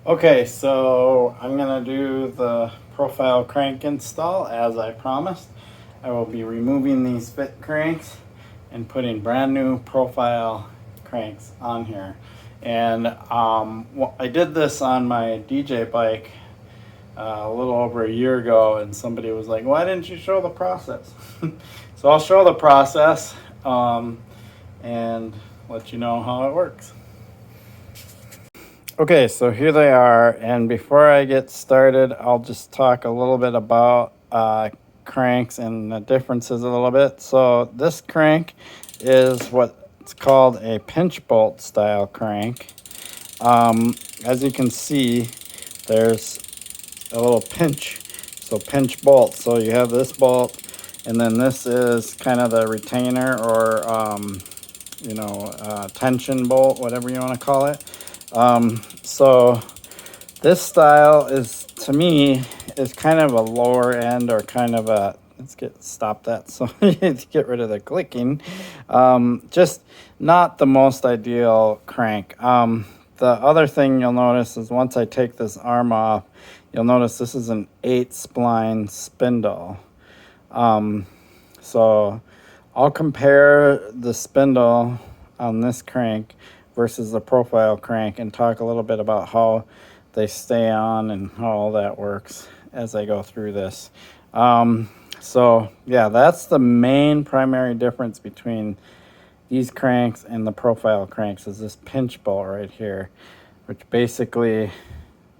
Okay, so I'm going to do the profile crank install as I promised. I will be removing these fit cranks and putting brand new profile cranks on here. And I did this on my DJ bike a little over a year ago, and somebody was like, "Why didn't you show the process?" So I'll show the process and let you know how it works. Okay, so here they are, and before I get started, I'll just talk a little bit about cranks and the differences a little bit. So this crank is what's called a pinch bolt style crank. As you can see, there's a little pinch, so pinch bolt. So you have this bolt, and then this is kind of the retainer or tension bolt, whatever you want to call it. So this style is, to me, is kind of a lower end or kind of a, stop that so you get rid of the clicking. Just not the most ideal crank. The other thing you'll notice is once I take this arm off, you'll notice this is an 8-spline spindle. So I'll compare the spindle on this crank versus the profile crank and talk a little bit about how they stay on and how all that works as I go through this. So yeah, that's the main primary difference between these cranks and the profile cranks is this pinch bolt right here, which basically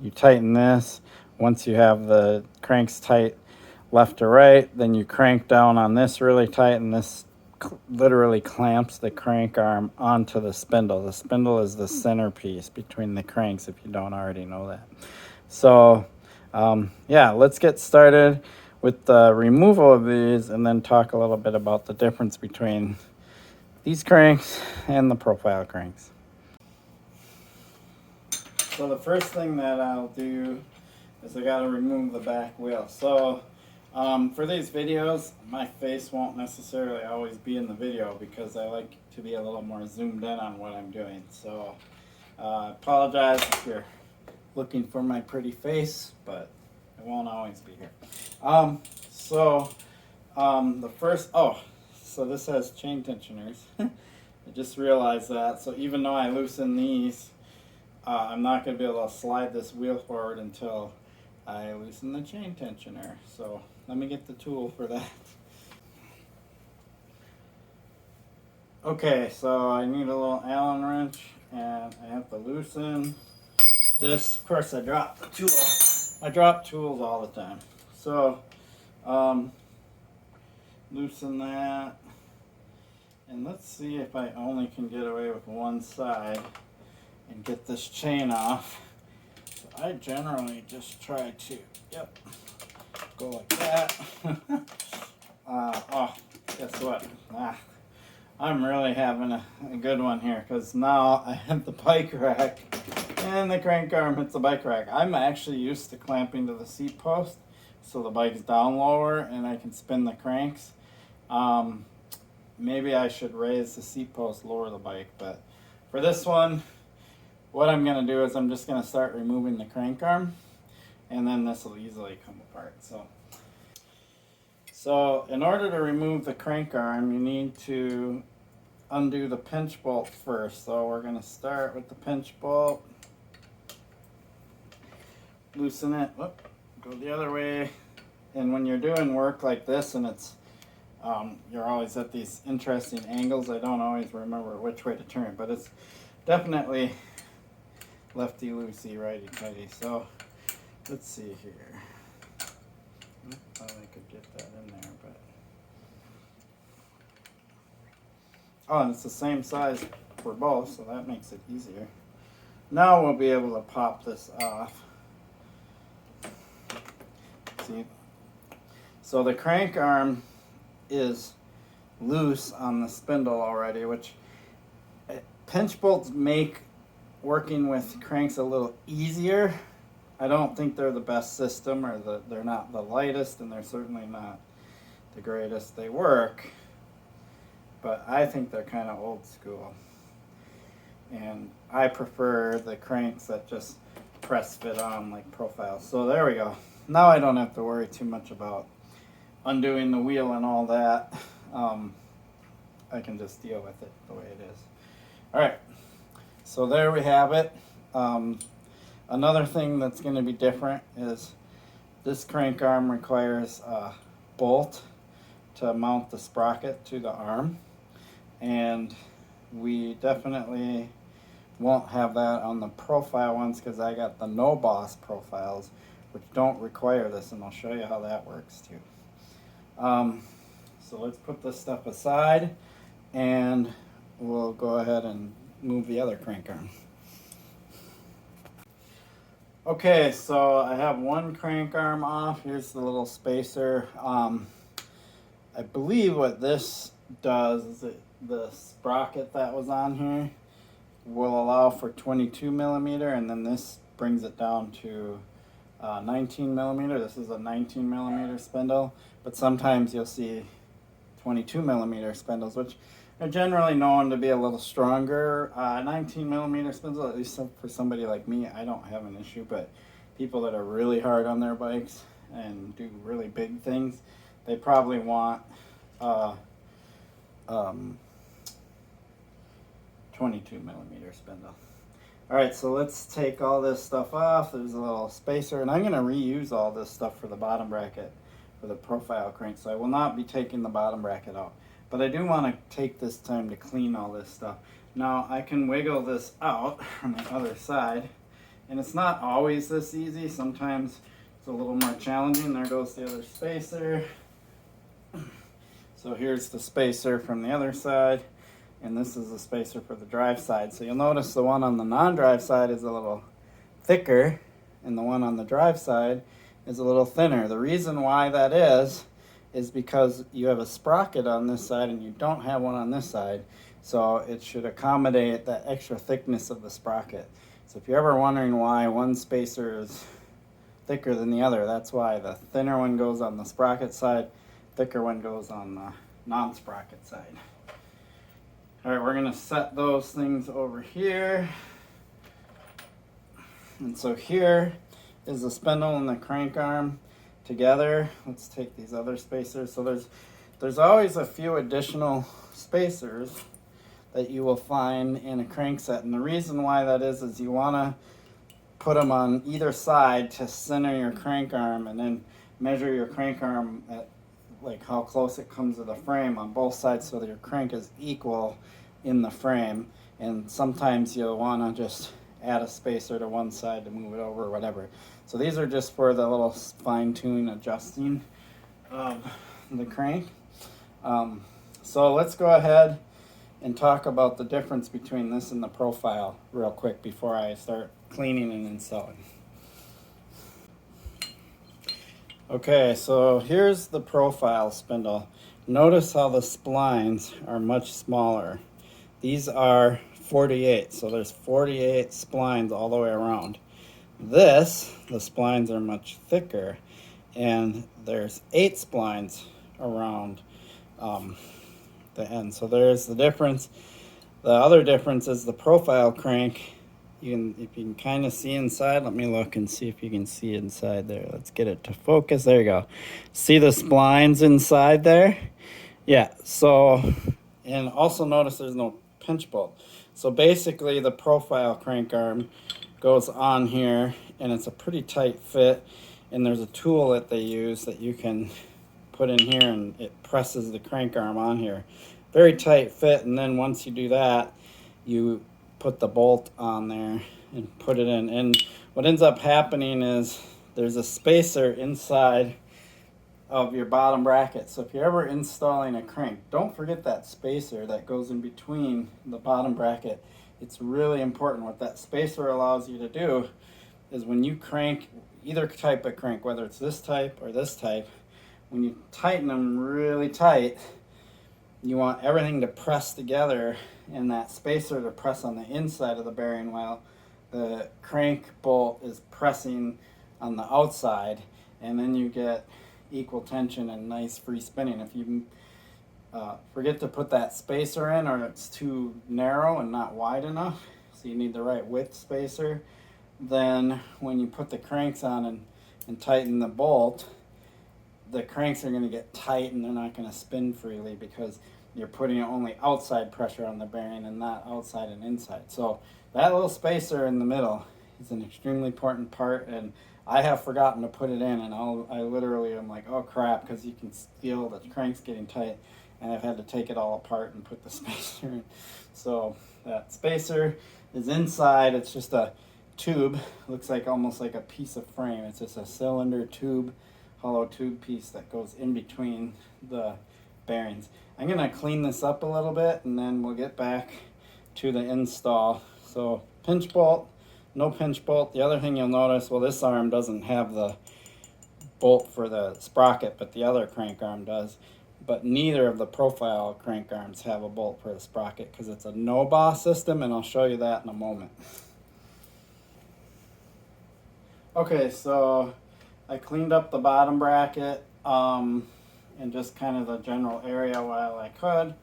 you tighten this. Once you have the cranks tight left to right, then you crank down on this really tight, and this literally clamps the crank arm onto the spindle. The spindle is the centerpiece between the cranks, if you don't already know that. So yeah, let's get started with the removal of these and then talk a little bit about the difference between these cranks and the profile cranks. So the first thing that I'll do is I got to remove the back wheel. So for these videos, my face won't necessarily always be in the video because I like to be a little more zoomed in on what I'm doing. So I apologize if you're looking for my pretty face, but it won't always be here. The first, so this has chain tensioners. I just realized that. So even though I loosen these, I'm not going to be able to slide this wheel forward until I loosen the chain tensioner. So let me get the tool for that. Okay, so I need a little Allen wrench and I have to loosen this. Of course, I drop the tool. I drop tools all the time. So loosen that. And let's see if I only can get away with one side and get this chain off. So I generally just try to, go like that. Guess what? I'm really having a good one here because now I have the bike rack and the crank arm hits the bike rack. I'm actually used to clamping to the seat post so the bike's down lower and I can spin the cranks. Maybe I should raise the seat post, lower the bike, but for this one, what I'm going to do is I'm just going to start removing the crank arm, and then this will easily come apart. So in order to remove the crank arm, you need to undo the pinch bolt first. So we're going to start with the pinch bolt, loosen it, go the other way, and when you're doing work like this and it's you're always at these interesting angles, I don't always remember which way to turn, but it's definitely lefty loosey, righty tighty. So let's see here. Thought I could get that in there, but and it's the same size for both, so that makes it easier. Now we'll be able to pop this off. See, so the crank arm is loose on the spindle already, which pinch bolts make working with cranks a little easier. I don't think they're the best system, or they're not the lightest, and they're certainly not the greatest. They work, but I think they're kind of old school. And I prefer the cranks that just press fit on like Profile. So there we go. Now I don't have to worry too much about undoing the wheel and all that. I can just deal with it the way it is. All right, so there we have it. Another thing that's going to be different is this crank arm requires a bolt to mount the sprocket to the arm, and we definitely won't have that on the Profile ones because I got the No Boss profiles, which don't require this, and I'll show you how that works too. So let's put this stuff aside, and we'll go ahead and move the other crank arm. Okay, so I have one crank arm off. Here's the little spacer. I believe what this does is the sprocket that was on here will allow for 22 millimeter, and then this brings it down to 19 millimeter. This is a 19 millimeter spindle, but sometimes you'll see 22 millimeter spindles, which are generally known to be a little stronger. 19 millimeter spindle, at least for somebody like me, I don't have an issue, but people that are really hard on their bikes and do really big things, they probably want 22 millimeter spindle. All right, so let's take all this stuff off. There's a little spacer, and I'm gonna reuse all this stuff for the bottom bracket for the Profile crank, so I will not be taking the bottom bracket out. But I do want to take this time to clean all this stuff. Now I can wiggle this out on the other side, and it's not always this easy. Sometimes it's a little more challenging. There goes the other spacer. So here's the spacer from the other side, and this is the spacer for the drive side. So you'll notice the one on the non-drive side is a little thicker, and the one on the drive side is a little thinner. The reason why that is because you have a sprocket on this side and you don't have one on this side, so it should accommodate that extra thickness of the sprocket. So if you're ever wondering why one spacer is thicker than the other, that's why. The thinner one goes on the sprocket side, thicker one goes on the non-sprocket side. All right, we're gonna set those things over here. And so here is the spindle and the crank arm together. Let's take these other spacers. So there's always a few additional spacers that you will find in a crank set, and the reason why that is you want to put them on either side to center your crank arm, and then measure your crank arm at like how close it comes to the frame on both sides so that your crank is equal in the frame. And sometimes you'll want to just add a spacer to one side to move it over or whatever. So these are just for the little fine-tune adjusting of the crank. So let's go ahead and talk about the difference between this and the Profile real quick before I start cleaning and installing. Okay, so here's the Profile spindle. Notice how the splines are much smaller. These are 48, so there's 48 splines all the way around. The splines are much thicker, and there's 8 splines around the end. So there's the difference. The other difference is the Profile crank. If you can kind of see inside, let me look and see if you can see inside there. Let's get it to focus. There you go. See the splines inside there? Yeah, so, and also notice there's no pinch bolt. So basically the Profile crank arm goes on here, and it's a pretty tight fit, and there's a tool that they use that you can put in here, and it presses the crank arm on here. Very tight fit, and then once you do that, you put the bolt on there and put it in. And what ends up happening is there's a spacer inside of your bottom bracket. So if you're ever installing a crank, don't forget that spacer that goes in between the bottom bracket. It's really important. What that spacer allows you to do is when you crank either type of crank, whether it's this type or this type, when you tighten them really tight, you want everything to press together and that spacer to press on the inside of the bearing while the crank bolt is pressing on the outside, and then you get equal tension and nice free spinning. If you forget to put that spacer in, or it's too narrow and not wide enough, so you need the right width spacer, then when you put the cranks on and tighten the bolt, the cranks are going to get tight and they're not going to spin freely because you're putting only outside pressure on the bearing and not outside and inside. So that little spacer in the middle is an extremely important part, and I have forgotten to put it in, and I literally am like, oh crap, because you can feel the cranks getting tight, and I've had to take it all apart and put the spacer in. So that spacer is inside. It's just a tube, looks like almost like a piece of frame. It's just a cylinder tube, hollow tube piece that goes in between the bearings. I'm gonna clean this up a little bit and then we'll get back to the install. So pinch bolt, no pinch bolt. The other thing you'll notice, well, this arm doesn't have the bolt for the sprocket, but the other crank arm does. But neither of the profile crank arms have a bolt for the sprocket because it's a no-boss system, and I'll show you that in a moment. Okay, so I cleaned up the bottom bracket and just kind of the general area while I could.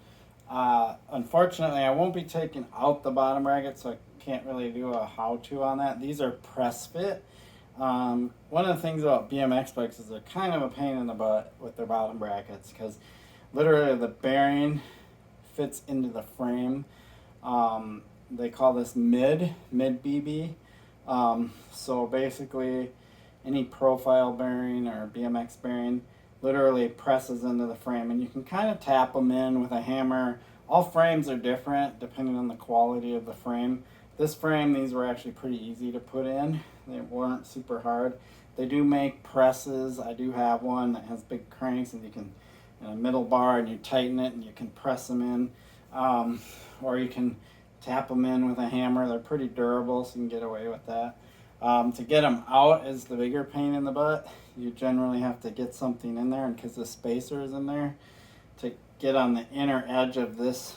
Unfortunately, I won't be taking out the bottom bracket, so I can't really do a how-to on that. These are press fit. One of the things about BMX bikes is they're kind of a pain in the butt with their bottom brackets because literally the bearing fits into the frame. They call this mid BB. So basically any profile bearing or BMX bearing literally presses into the frame, and you can kind of tap them in with a hammer. All frames are different depending on the quality of the frame. This frame, these were actually pretty easy to put in. They weren't super hard. They do make presses. I do have one that has big cranks, and you can, in a middle bar, and you tighten it and you can press them in. Or you can tap them in with a hammer. They're pretty durable, so you can get away with that. To get them out is the bigger pain in the butt. You generally have to get something in there, and because the spacer is in there, to get on the inner edge of this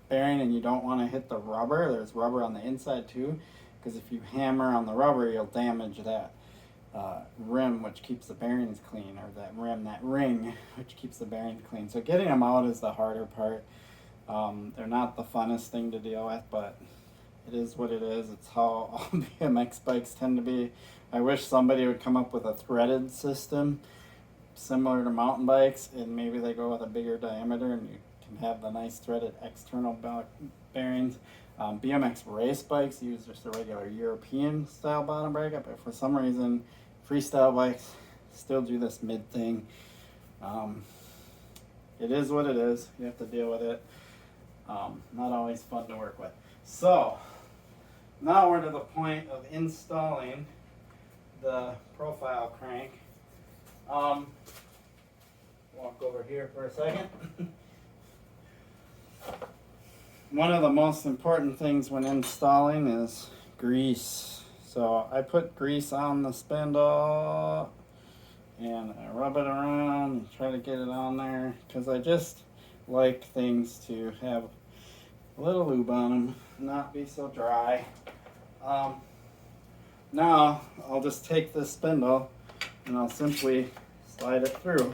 bearing, and you don't want to hit the rubber. There's rubber on the inside too, because if you hammer on the rubber, you'll damage that rim, which keeps the bearings clean, or that ring, which keeps the bearings clean. So getting them out is the harder part. They're not the funnest thing to deal with, but it is what it is. It's how all BMX bikes tend to be. I wish somebody would come up with a threaded system similar to mountain bikes, and maybe they go with a bigger diameter and you can have the nice threaded external bearings. BMX race bikes use just a regular European style bottom bracket, but for some reason freestyle bikes still do this mid thing. It is what it is. You have to deal with it. Not always fun to work with. So now we're to the point of installing the profile crank. Walk over here for a second. One of the most important things when installing is grease. So I put grease on the spindle and I rub it around and try to get it on there because I just like things to have a little lube on them, not be so dry. Now I'll just take this spindle and I'll simply slide it through.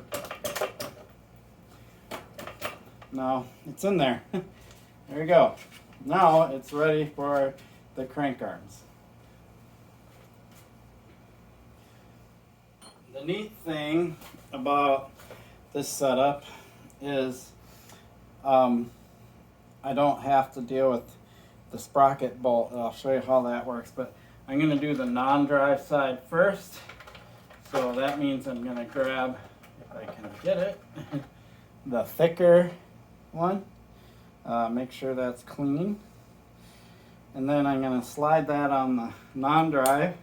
Now it's in there. There you go. Now it's ready for the crank arms. The neat thing about this setup is I don't have to deal with the sprocket bolt. I'll show you how that works, but I'm going to do the non-drive side first. So that means I'm going to grab, if I can get it, the thicker one. Make sure that's clean. And then I'm going to slide that on the non-drive.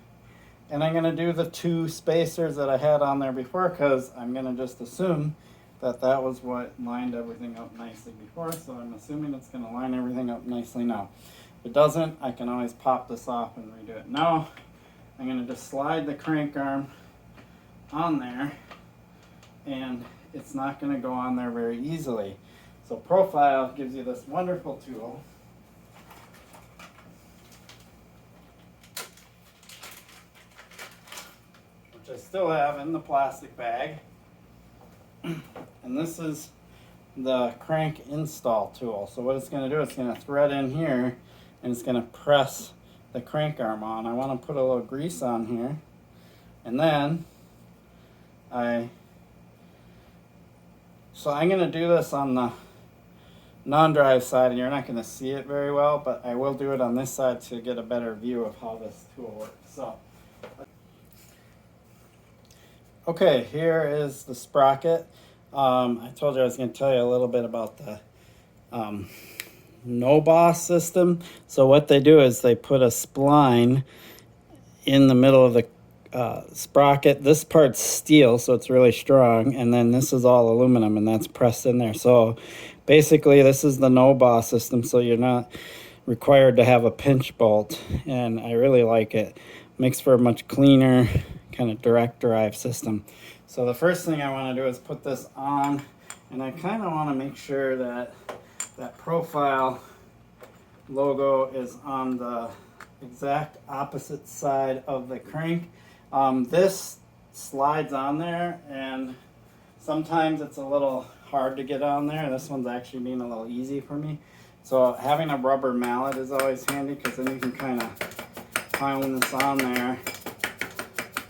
And I'm going to do the two spacers that I had on there before because I'm going to just assume that that was what lined everything up nicely before. So I'm assuming it's going to line everything up nicely now. If it doesn't, I can always pop this off and redo it. Now I'm going to just slide the crank arm on there, and it's not going to go on there very easily. So Profile gives you this wonderful tool. Which I still have in the plastic bag. And this is the crank install tool. So what it's going to do, it's going to thread in here and it's going to press the crank arm on, I want to put a little grease on here, and then so I'm going to do this on the non-drive side, and you're not going to see it very well, but I will do it on this side to get a better view of how this tool works. So, okay, here is the sprocket. I told you I was going to tell you a little bit about the no boss system. So what they do is they put a spline in the middle of the sprocket. This part's steel, so it's really strong, and then this is all aluminum, and that's pressed in there. So basically this is the no boss system, so you're not required to have a pinch bolt, and I really like it. Makes for a much cleaner kind of direct drive system. So the first thing I want to do is put this on, and I kind of want to make sure that that Profile logo is on the exact opposite side of the crank. This slides on there, and sometimes it's a little hard to get on there. This one's actually being a little easy for me. So having a rubber mallet is always handy, because then you can kind of pound this on there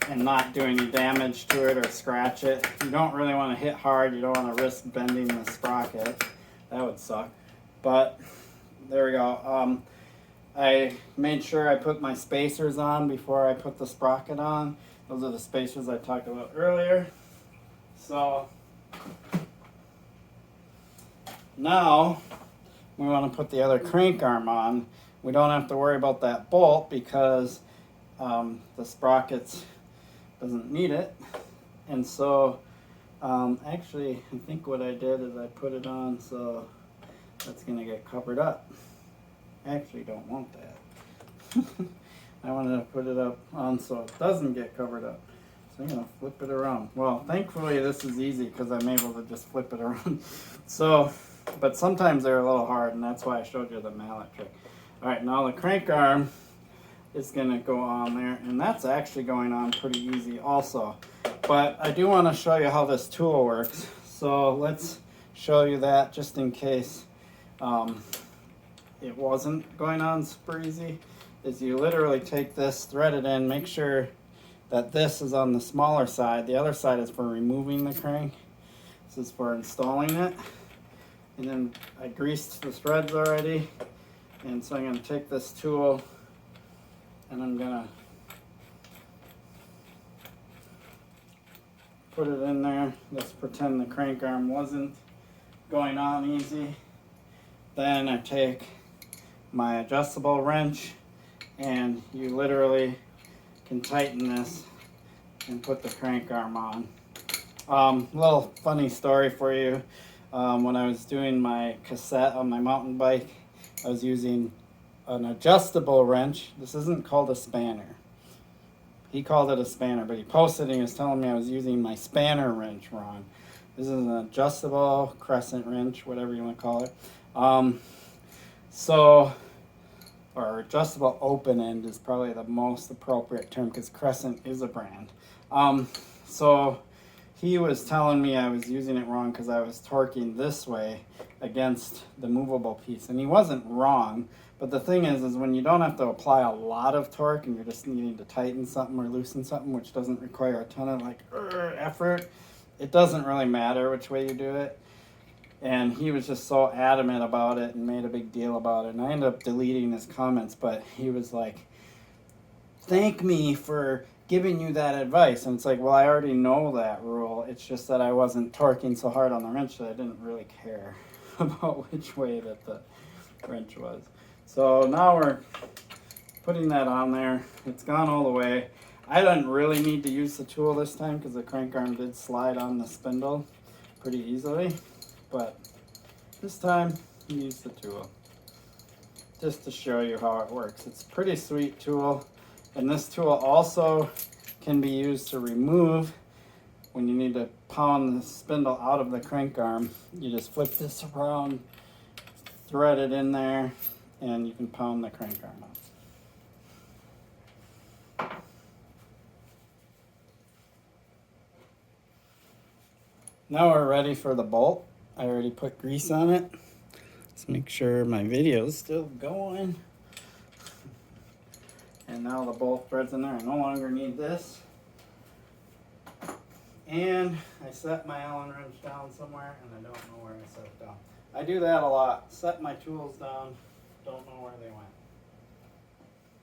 and not do any damage to it or scratch it. You don't really want to hit hard. You don't want to risk bending the sprocket. That would suck. But there we go. I made sure I put my spacers on before I put the sprocket on. Those are the spacers I talked about earlier. So now we want to put the other crank arm on. We don't have to worry about that bolt, because the sprockets doesn't need it. And so actually I think what I did is I put it on so that's going to get covered up. I actually don't want that. I wanted to put it up on so it doesn't get covered up. So I'm going to flip it around. Well, thankfully this is easy because I'm able to just flip it around. So, but sometimes they're a little hard, and that's why I showed you the mallet trick. Alright, now the crank arm is going to go on there, and that's actually going on pretty easy also. But I do want to show you how this tool works. So let's show you that just in case it wasn't going on super easy. Is you literally take this, thread it in, make sure that this is on the smaller side. The other side is for removing the crank. This is for installing it. And then I greased the threads already. And so I'm going to take this tool and I'm going to put it in there. Let's pretend the crank arm wasn't going on easy. Then I take my adjustable wrench, and you literally can tighten this and put the crank arm on. Little funny story for you. When I was doing my cassette on my mountain bike, I was using an adjustable wrench. This isn't called a spanner. He called it a spanner, but he posted and he was telling me I was using my spanner wrench wrong. This is an adjustable crescent wrench, whatever you want to call it. Or adjustable open end is probably the most appropriate term, because Crescent is a brand. So he was telling me I was using it wrong because I was torquing this way against the movable piece, and he wasn't wrong. But the thing is when you don't have to apply a lot of torque and you're just needing to tighten something or loosen something, which doesn't require a ton of effort, it doesn't really matter which way you do it. And he was just so adamant about it and made a big deal about it. And I ended up deleting his comments, but he was like, thank me for giving you that advice. And it's like, well, I already know that rule. It's just that I wasn't torquing so hard on the wrench that I didn't really care about which way that the wrench was. So now we're putting that on there. It's gone all the way. I didn't really need to use the tool this time because the crank arm did slide on the spindle pretty easily. But this time, use the tool just to show you how it works. It's a pretty sweet tool, and this tool also can be used to remove when you need to pound the spindle out of the crank arm. You just flip this around, thread it in there, and you can pound the crank arm out. Now we're ready for the bolt. I already put grease on it. Let's make sure my video is still going. And now the bolt threads in there. I no longer need this. And I set my Allen wrench down somewhere, and I don't know where I set it down. I do that a lot. Set my tools down, don't know where they went.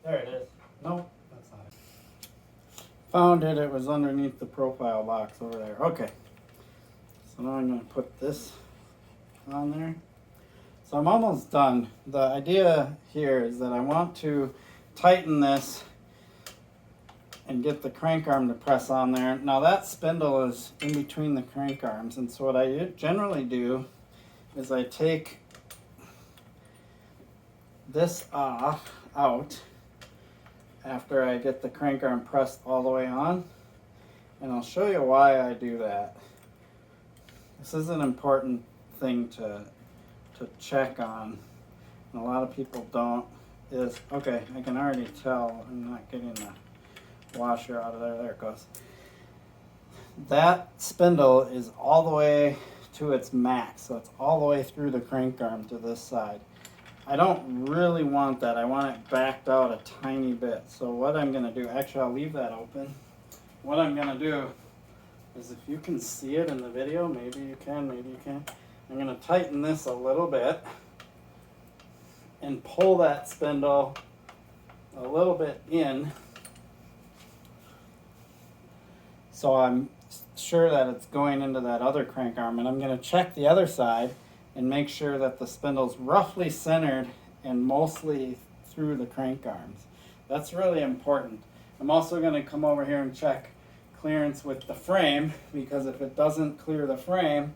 There it is. Nope, that's not it. Found it. It was underneath the profile box over there. Okay. So now I'm going to put this on there. So I'm almost done. The idea here is that I want to tighten this and get the crank arm to press on there. Now that spindle is in between the crank arms, and so what I generally do is I take this off out after I get the crank arm pressed all the way on, and I'll show you why I do that. This is an important thing to check on, and a lot of people don't. Is okay, I can already tell I'm not getting the washer out of there. There it goes. That spindle is all the way to its max, so it's all the way through the crank arm to this side. I don't really want that. I want it backed out a tiny bit. So what I'm going to do, actually I'll leave that open. What I'm going to do is, if you can see it in the video, maybe you can, maybe you can't, I'm going to tighten this a little bit and pull that spindle a little bit in, so I'm sure that it's going into that other crank arm. And I'm going to check the other side and make sure that the spindle's roughly centered and mostly through the crank arms. That's really important. I'm also going to come over here and check clearance with the frame, because if it doesn't clear the frame,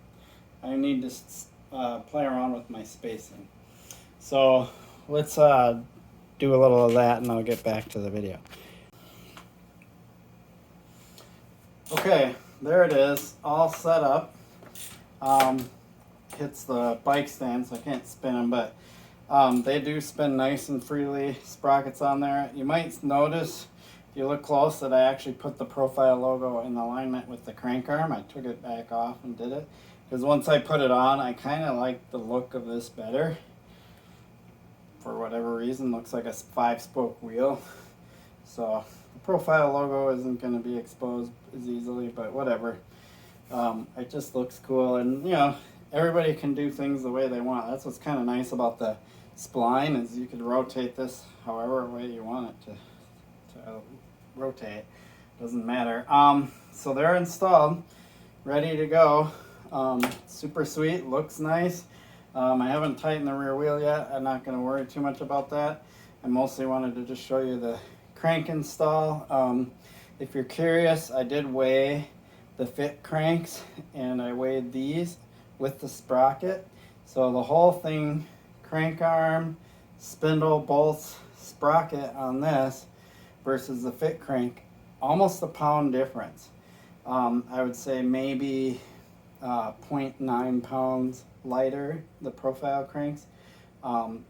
I need to play around with my spacing. So let's do a little of that, and I'll get back to the video. Okay, there it is, all set up. Hits the bike stand, so I can't spin them, but they do spin nice and freely. Sprockets on there. You might notice, if you look close, that I actually put the Profile logo in alignment with the crank arm. I took it back off and did it, because once I put it on, I kind of like the look of this better. For whatever reason, looks like a 5-spoke wheel. So the Profile logo isn't going to be exposed as easily, but whatever. It just looks cool, and you know, everybody can do things the way they want. That's what's kind of nice about the spline, is you can rotate this however way you want it to rotate. Doesn't matter. So they're installed, ready to go. Super sweet, looks nice. I haven't tightened the rear wheel yet. I'm not going to worry too much about that. I mostly wanted to just show you the crank install. If you're curious, I did weigh the fit cranks, and I weighed these with the sprocket. So the whole thing, crank arm, spindle, bolts, sprocket on this versus the fit crank, almost a pound difference. I would say maybe 0.9 pounds lighter, the Profile cranks.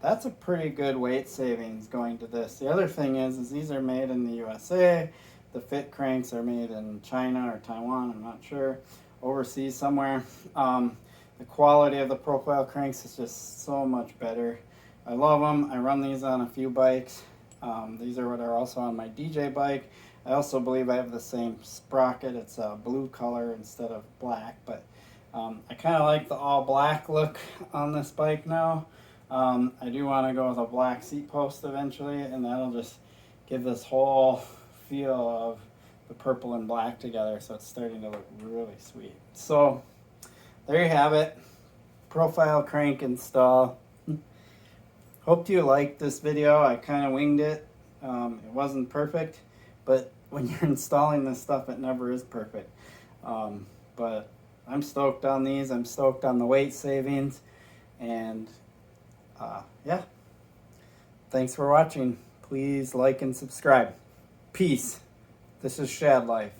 That's a pretty good weight savings going to this. The other thing is these are made in the USA. The fit cranks are made in China or Taiwan, I'm not sure, overseas somewhere. The quality of the Profile cranks is just so much better. I love them. I run these on a few bikes. These are what are also on my DJ bike. I also believe I have the same sprocket. It's a blue color instead of black, but I kind of like the all black look on this bike now. I do want to go with a black seat post eventually, and that'll just give this whole feel of the purple and black together, so it's starting to look really sweet. So there you have it, Profile crank install. Hope you liked this video. I kind of winged it. It wasn't perfect, but when you're installing this stuff, it never is perfect. But I'm stoked on these. I'm stoked on the weight savings, and yeah, thanks for watching. Please like and subscribe. Peace. This is Shad Life.